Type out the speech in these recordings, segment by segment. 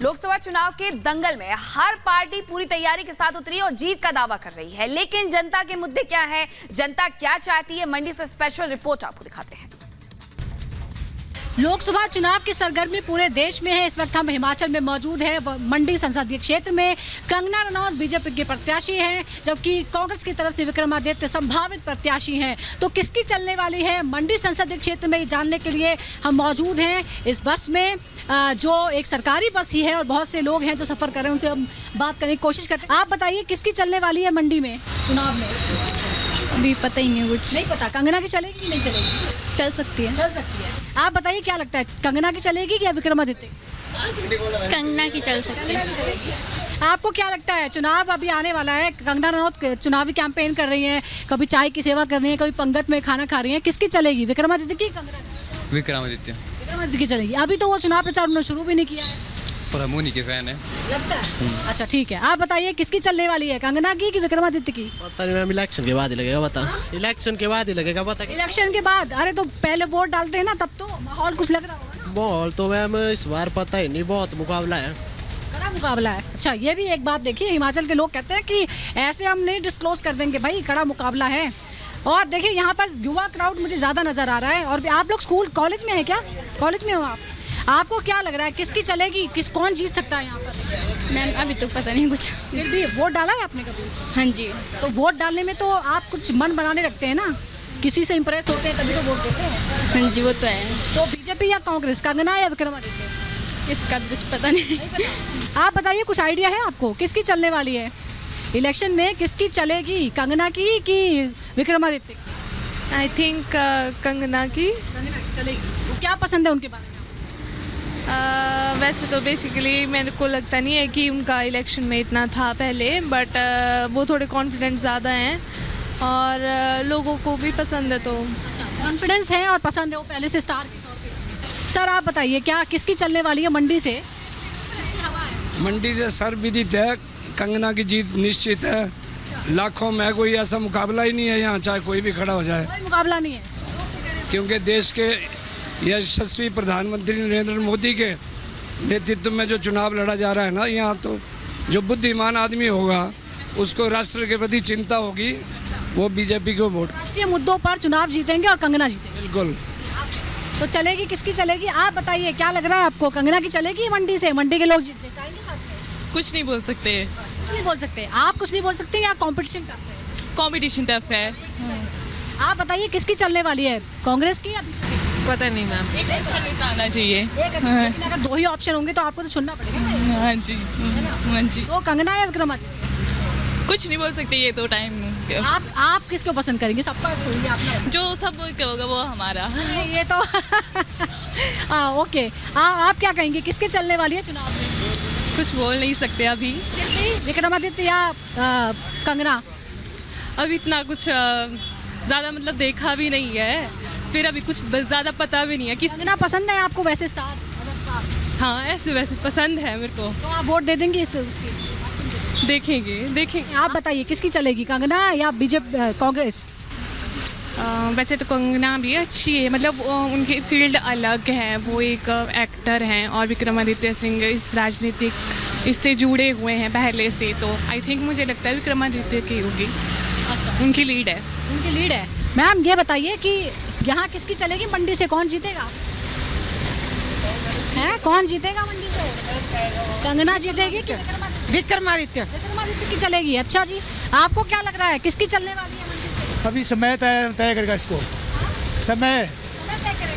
लोकसभा चुनाव के दंगल में हर पार्टी पूरी तैयारी के साथ उतरी और जीत का दावा कर रही है, लेकिन जनता के मुद्दे क्या हैं, जनता क्या चाहती है, मंडी से स्पेशल रिपोर्ट आपको दिखाते हैं। लोकसभा चुनाव की सरगर्मी पूरे देश में है। इस वक्त हम हिमाचल में मौजूद है। मंडी संसदीय क्षेत्र में कंगना रनौत बीजेपी के प्रत्याशी हैं, जबकि कांग्रेस की तरफ से विक्रमादित्य संभावित प्रत्याशी हैं। तो किसकी चलने वाली है मंडी संसदीय क्षेत्र में, ये जानने के लिए हम मौजूद हैं इस बस में, जो एक सरकारी बस ही है और बहुत से लोग हैं जो सफर कर रहे हैं, उनसे हम बात करने की कोशिश करते हैं। आप बताइए किसकी चलने वाली है मंडी में चुनाव में? अभी पता ही नहीं, कुछ नहीं पता। कंगना की चलेगी कि नहीं चलेगी? चल सकती है। चल सकती है। आप बताइए क्या लगता है, कंगना की चलेगी या विक्रमादित्य? कंगना की चल सकती है। आपको क्या लगता है, चुनाव अभी आने वाला है, कंगना रनौत चुनावी कैंपेन कर रही हैं, कभी चाय की सेवा कर रही हैं, कभी पंगत में खाना खा रही हैं, किसकी चलेगी, विक्रमादित्य की कंगना की? विक्रमादित्य। विक्रमादित्य की चलेगी। अभी तो वो चुनाव प्रचार उन्होंने शुरू भी नहीं किया है। पर हम उन्हीं के फैन है। लगता है। अच्छा ठीक है, आप बताइए किसकी चलने वाली है, कंगना की कि विक्रमादित्य की? पता नहीं मैम, इलेक्शन के बाद ही लगेगा पता। इलेक्शन के बाद ही लगेगा पता। इलेक्शन के बाद? अरे तो पहले वोट डालते हैं ना, तब तो माहौल कुछ लग रहा होगा ना। माहौल तो मैम इस बार पता ही नहीं, बहुत मुकाबला है, कड़ा मुकाबला है। अच्छा ये भी एक बात देखिए, हिमाचल के लोग कहते हैं कि ऐसे हम नहीं डिस्क्लोज कर देंगे भाई, कड़ा मुकाबला है। और देखिए यहाँ पर युवा क्राउड मुझे ज़्यादा नज़र आ रहा है। और आप लोग स्कूल कॉलेज में हैं क्या? कॉलेज में हो आप? आपको क्या लग रहा है किसकी चलेगी, कौन जीत सकता है यहाँ पर? मैम अभी तो पता नहीं कुछ। फिर भी वोट डाला है आपने कभी? हाँ जी। तो वोट डालने में तो आप कुछ मन बनाने रखते हैं ना, किसी से इम्प्रेस होते हैं तभी तो वोट देते हैं। हाँ जी वो तो है। तो बीजेपी या कांग्रेस, कंगना या विक्रमादित्य? इसका कुछ पता नहीं। आप बताइए, कुछ आइडिया है आपको किसकी चलने वाली है इलेक्शन में, किसकी चलेगी, कंगना की कि विक्रमादित्य की? आई थिंक कंगना की। कंगना की चलेगी। तो क्या पसंद है उनके बारे में? वैसे तो बेसिकली मेरे को लगता नहीं है कि उनका इलेक्शन में इतना था पहले, बट वो थोड़े कॉन्फिडेंस ज़्यादा हैं और लोगों को भी पसंद है। तो कॉन्फिडेंस है और पसंद है, वो पहले से स्टार के तौर पे इसमें। सर आप बताइए क्या किसकी चलने वाली है मंडी से? मंडी से सर्वविदित है, कंगना की जीत निश्चित है। लाखों में कोई ऐसा मुकाबला ही नहीं है यहाँ, चाहे कोई भी खड़ा हो जाए। कोई मुकाबला नहीं है, क्योंकि देश के यशस्वी प्रधानमंत्री नरेंद्र मोदी के नेतृत्व में जो चुनाव लड़ा जा रहा है ना, यहाँ तो जो बुद्धिमान आदमी होगा उसको राष्ट्र के प्रति चिंता होगी, वो बीजेपी को वोट। राष्ट्रीय मुद्दों पर चुनाव जीतेंगे और कंगना जीतेंगे। बिल्कुल। तो चलेगी, किसकी चलेगी आप बताइए, क्या लग रहा है आपको, कंगना की चलेगी मंडी से? मंडी के लोग जिताएंगे साथ में? कुछ नहीं बोल सकते। कुछ नहीं बोल सकते आप? कुछ नहीं बोल सकते या कंपटीशन करते हैं? कंपटीशन टफ है। आप बताइए किसकी चलने वाली है, कांग्रेस की या बीजेपी? पता नहीं मैम। एक अच्छा नेता आना चाहिए। लेकिन अगर दो ही ऑप्शन होंगे तो आपको तो चुनना पड़ेगा। हाँ जी। हाँ जी। तो कंगना या विक्रमादित्य? कुछ नहीं बोल सकते, ये तो टाइम। आप किसको पसंद करेंगे? सबका छोड़िए आप। जो सब होगा वो हमारा। ये तो हाँ ओके। आप क्या कहेंगे किसके चलने वाली है चुनाव में? कुछ बोल नहीं सकते अभी। विक्रमादित्य या कंगना? अभी इतना कुछ ज़्यादा मतलब देखा भी नहीं है, फिर अभी कुछ ज़्यादा पता भी नहीं है। कंगना पसंद है आपको वैसे स्टार? हाँ ऐसे वैसे पसंद है मेरे को। तो आप वोट दे देंगे उसकी? देखेंगे। आप बताइए किसकी चलेगी, कंगना या बीजेपी कांग्रेस? वैसे तो कंगना भी अच्छी है, मतलब उनकी फील्ड अलग है, वो एक एक्टर हैं और विक्रमादित्य सिंह इस राजनीतिक इससे जुड़े हुए हैं पहले से, तो आई थिंक मुझे लगता है विक्रमादित्य की होगी। अच्छा उनकी लीड है। उनकी लीड है। मैम ये बताइए कि यहाँ किसकी चलेगी मंडी से, कौन जीतेगा है, कौन जीतेगा मंडी से? कंगना जीतेगी कि विक्रमादित्य? विक्रमादित्य की चलेगी। अच्छा जी, आपको क्या लग रहा है किसकी चलने वाली है मंडी से? अभी समय तय करेगा इसको। समय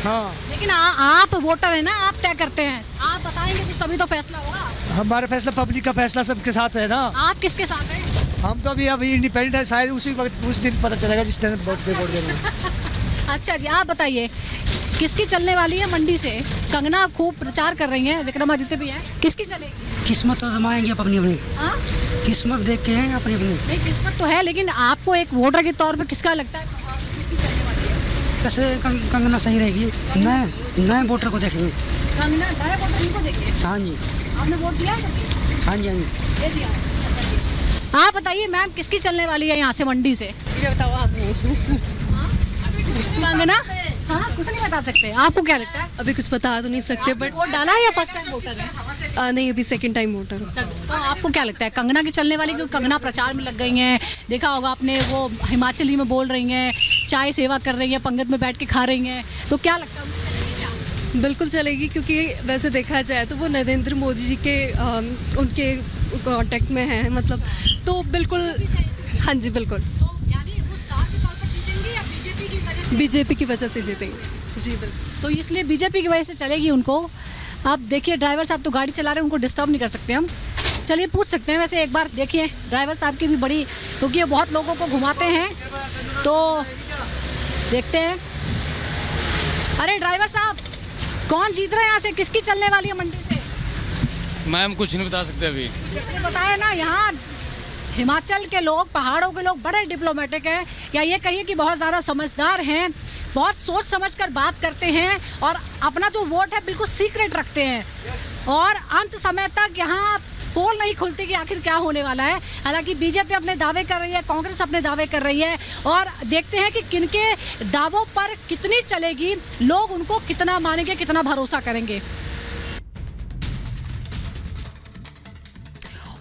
हाँ। लेकिन आप वोटर है ना, आप तय करते हैं, आप बताएंगे कुछ तभी तो फैसला होगा। हमारा फैसला, पब्लिक का फैसला सबके साथ है ना। आप किसके साथ हैं? हम तो अभी इंडिपेंडेंट है, शायद उसी वक्त उस दिन पता चलेगा जिस दिन वोट देना। अच्छा जी, आप बताइए किसकी चलने वाली है मंडी से? कंगना खूब प्रचार कर रही हैं, विक्रमादित्य भी है, किसकी चलेगी? किस्मत आजमाएंगे अपनी अपनी। हाँ? किस्मत देख के हैं अपनी अपनी। नहीं किस्मत तो है, लेकिन आपको एक वोटर के तौर पे किसका लगता है किसकी चलने वाली है? कैसे कंगना सही रहेगी? नए वोटर को देखेंगे। कंगना नए वोटर इनको देखिए। हाँ जी। आपने वोट दिया है? हाँ जी हाँ जी। दे दिया। अच्छा चलिए। आप बताइए मैम किसकी चलने वाली है यहाँ से मंडी से? ये बताओ आपने। कंगना? हाँ, कुछ नहीं बता सकते। आपको क्या लगता है? अभी कुछ बता तो नहीं सकते, बट वोट डाला है या फर्स्ट टाइम वोटर है? नहीं, अभी सेकंड टाइम वोटर। तो आपको क्या लगता है कंगना की चलने वाली, क्योंकि कंगना प्रचार में लग गई हैं, देखा होगा आपने, वो हिमाचली में बोल रही हैं, चाय सेवा कर रही हैं, पंगत में बैठ के खा रही हैं, तो क्या लगता है बिल्कुल चलेगी, क्योंकि वैसे देखा जाए तो वो नरेंद्र मोदी जी के उनके कांटेक्ट में है, मतलब तो बिल्कुल। हाँ जी बिल्कुल। तो यानी वो स्टार के तौर पर जीतेंगी या बीजेपी की वजह से? बीजेपी की वजह से जीतेंगे जी बिल्कुल। तो इसलिए बीजेपी की वजह से चलेगी उनको। आप देखिए ड्राइवर साहब तो गाड़ी चला रहे हैं, उनको डिस्टर्ब नहीं कर सकते हम। चलिए पूछ सकते हैं वैसे एक बार, देखिए ड्राइवर साहब की भी बड़ी, क्योंकि ये बहुत लोगों को घुमाते हैं, तो देखते हैं। अरे ड्राइवर साहब, कौन जीत रहा है यहाँ से, किसकी चलने वाली है मंडी से? मैम कुछ नहीं बता सकते अभी। बताया ना, यहाँ हिमाचल के लोग, पहाड़ों के लोग बड़े डिप्लोमेटिक हैं, या ये कहिए कि बहुत ज़्यादा समझदार हैं, बहुत सोच समझकर बात करते हैं और अपना जो वोट है बिल्कुल सीक्रेट रखते हैं, और अंत समय तक यहाँ पोल नहीं खुलती कि आखिर क्या होने वाला है। हालांकि बीजेपी अपने दावे कर रही है, कांग्रेस अपने दावे कर रही है, और देखते हैं कि किनके दावों पर कितनी चलेगी, लोग उनको कितना मानेंगे, कितना भरोसा करेंगे।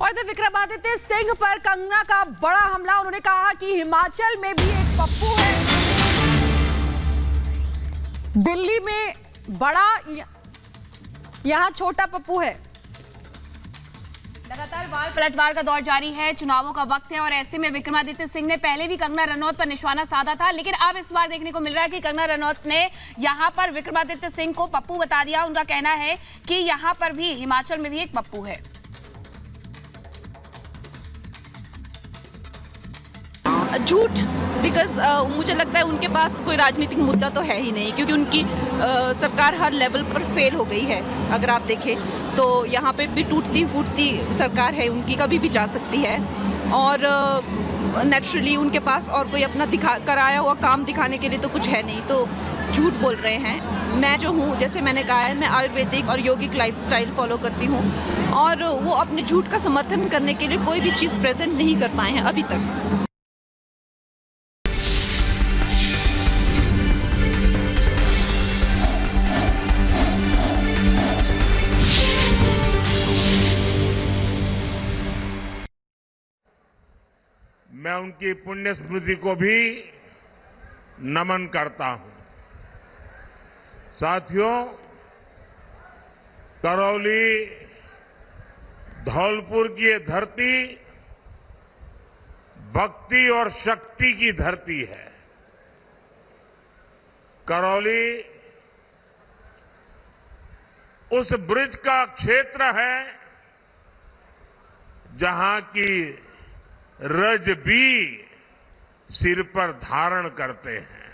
और इधर विक्रमादित्य सिंह पर कंगना का बड़ा हमला। उन्होंने कहा कि हिमाचल में भी एक पप्पू है, दिल्ली में बड़ा, यहाँ छोटा पप्पू है। लगातार वार पलटवार का दौर जारी है, चुनावों का वक्त है, और ऐसे में विक्रमादित्य सिंह ने पहले भी कंगना रनौत पर निशाना साधा था, लेकिन अब इस बार देखने को मिल रहा है कि कंगना रनौत ने यहां पर विक्रमादित्य सिंह को पप्पू बता दिया। उनका कहना है कि यहां पर भी, हिमाचल में भी एक पप्पू है। झूठ, बिकॉज मुझे लगता है उनके पास कोई राजनीतिक मुद्दा तो है ही नहीं, क्योंकि उनकी सरकार हर लेवल पर फेल हो गई है। अगर आप देखें तो यहाँ पे भी टूटती फूटती सरकार है उनकी, कभी भी जा सकती है, और नेचुरली उनके पास और कोई अपना कराया हुआ काम दिखाने के लिए तो कुछ है नहीं, तो झूठ बोल रहे हैं। मैं जो हूँ, जैसे मैंने कहा है, मैं आयुर्वेदिक और यौगिक लाइफस्टाइल फॉलो करती हूँ, और वो अपने झूठ का समर्थन करने के लिए कोई भी चीज़ प्रेजेंट नहीं कर पाए हैं अभी तक। मैं उनकी पुण्य स्मृति को भी नमन करता हूं। साथियों, करौली, धौलपुर की ये धरती भक्ति और शक्ति की धरती है। करौली उस ब्रिज का क्षेत्र है जहां की रज भी सिर पर धारण करते हैं।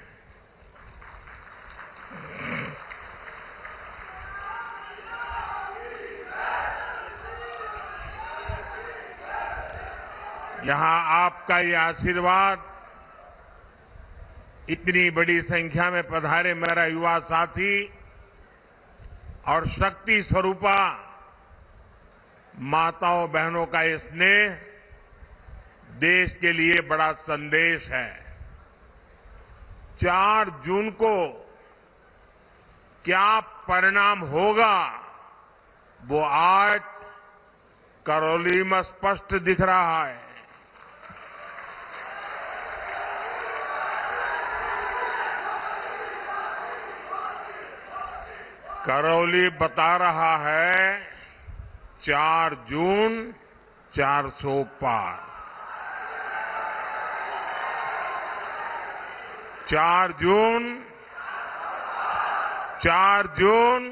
यहां आपका ये आशीर्वाद, इतनी बड़ी संख्या में पधारे मेरा युवा साथी और शक्ति स्वरूपा माताओं बहनों का ये स्नेह देश के लिए बड़ा संदेश है। 4 जून को क्या परिणाम होगा वो आज करौली में स्पष्ट दिख रहा है। करौली बता रहा है 4 जून 400 पार। 4 जून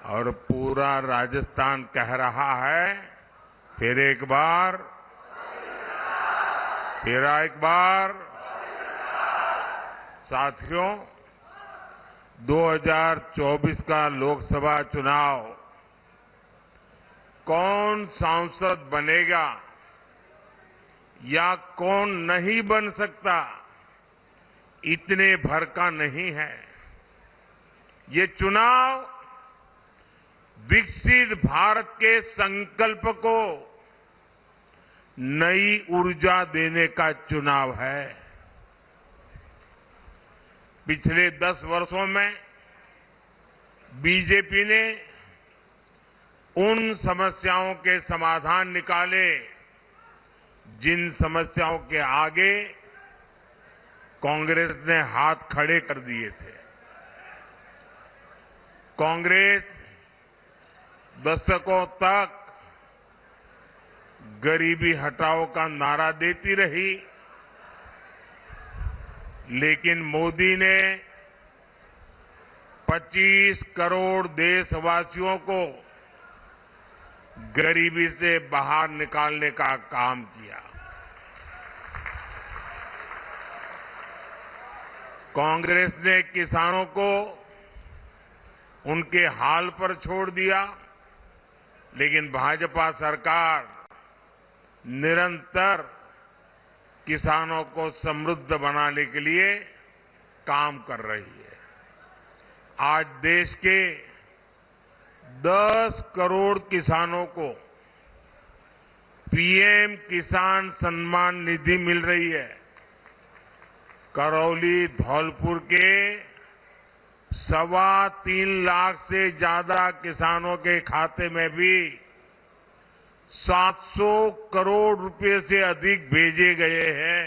और पूरा राजस्थान कह रहा है फिर एक बार। साथियों, 2024 का लोकसभा चुनाव कौन सांसद बनेगा या कौन नहीं बन सकता, इतने भर का नहीं है। ये चुनाव विकसित भारत के संकल्प को नई ऊर्जा देने का चुनाव है। पिछले 10 वर्षों में बीजेपी ने उन समस्याओं के समाधान निकाले जिन समस्याओं के आगे कांग्रेस ने हाथ खड़े कर दिए थे। कांग्रेस दशकों तक गरीबी हटाओ का नारा देती रही, लेकिन मोदी ने 25 करोड़ देशवासियों को गरीबी से बाहर निकालने का काम किया। कांग्रेस ने किसानों को उनके हाल पर छोड़ दिया, लेकिन भाजपा सरकार निरंतर किसानों को समृद्ध बनाने के लिए काम कर रही है। आज देश के 10 करोड़ किसानों को पीएम किसान सम्मान निधि मिल रही है। करौली धौलपुर के 3.25 लाख से ज्यादा किसानों के खाते में भी 700 करोड़ रुपए से अधिक भेजे गए हैं।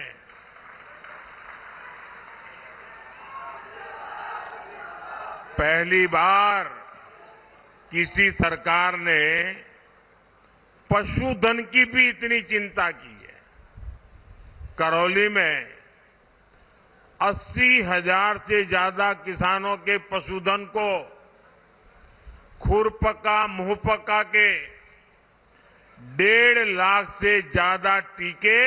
पहली बार किसी सरकार ने पशुधन की भी इतनी चिंता की है। करौली में 80,000 से ज्यादा किसानों के पशुधन को खुरपका मुंहपका के 1.5 लाख से ज्यादा टीके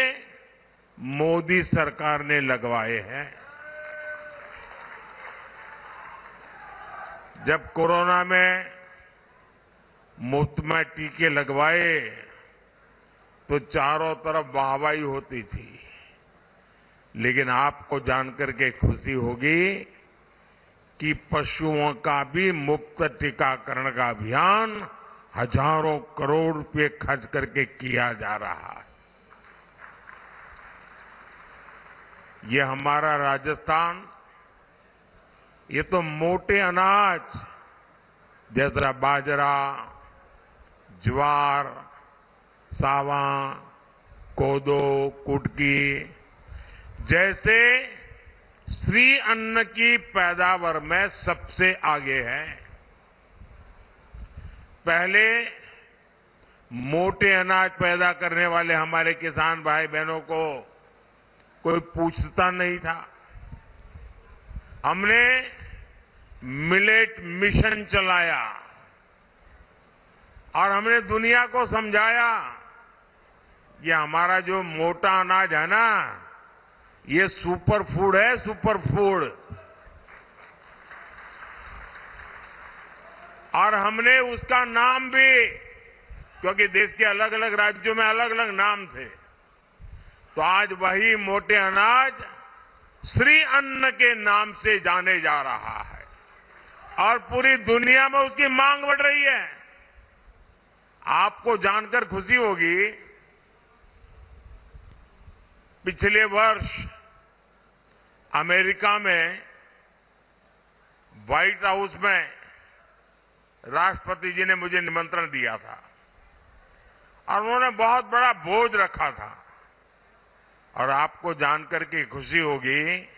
मोदी सरकार ने लगवाए हैं। जब कोरोना में मुफ्त में टीके लगवाए तो चारों तरफ वाहवाही होती थी, लेकिन आपको जानकर के खुशी होगी कि पशुओं का भी मुफ्त टीकाकरण का अभियान हजारों करोड़ रुपए खर्च करके किया जा रहा है। ये हमारा राजस्थान, ये तो मोटे अनाज जैसा बाजरा, ज्वार, सावा, कोदो, कुटकी जैसे श्री अन्न की पैदावार में सबसे आगे है। पहले मोटे अनाज पैदा करने वाले हमारे किसान भाई बहनों को कोई पूछता नहीं था। हमने मिलेट मिशन चलाया और हमने दुनिया को समझाया ये हमारा जो मोटा अनाज है ना, ये सुपर फूड है, सुपर फूड। और हमने उसका नाम भी, क्योंकि देश के अलग अलग राज्यों में अलग अलग नाम थे, तो आज वही मोटे अनाज श्री अन्न के नाम से जाने जा रहा है और पूरी दुनिया में उसकी मांग बढ़ रही है। आपको जानकर खुशी होगी, पिछले वर्ष अमेरिका में व्हाइट हाउस में राष्ट्रपति जी ने मुझे निमंत्रण दिया था और उन्होंने बहुत बड़ा भोज रखा था। और आपको जानकर के खुशी होगी,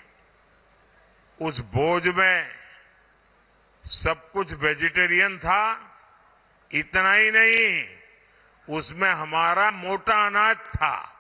उस भोज में सब कुछ वेजिटेरियन था। इतना ही नहीं, उसमें हमारा मोटा अनाज था।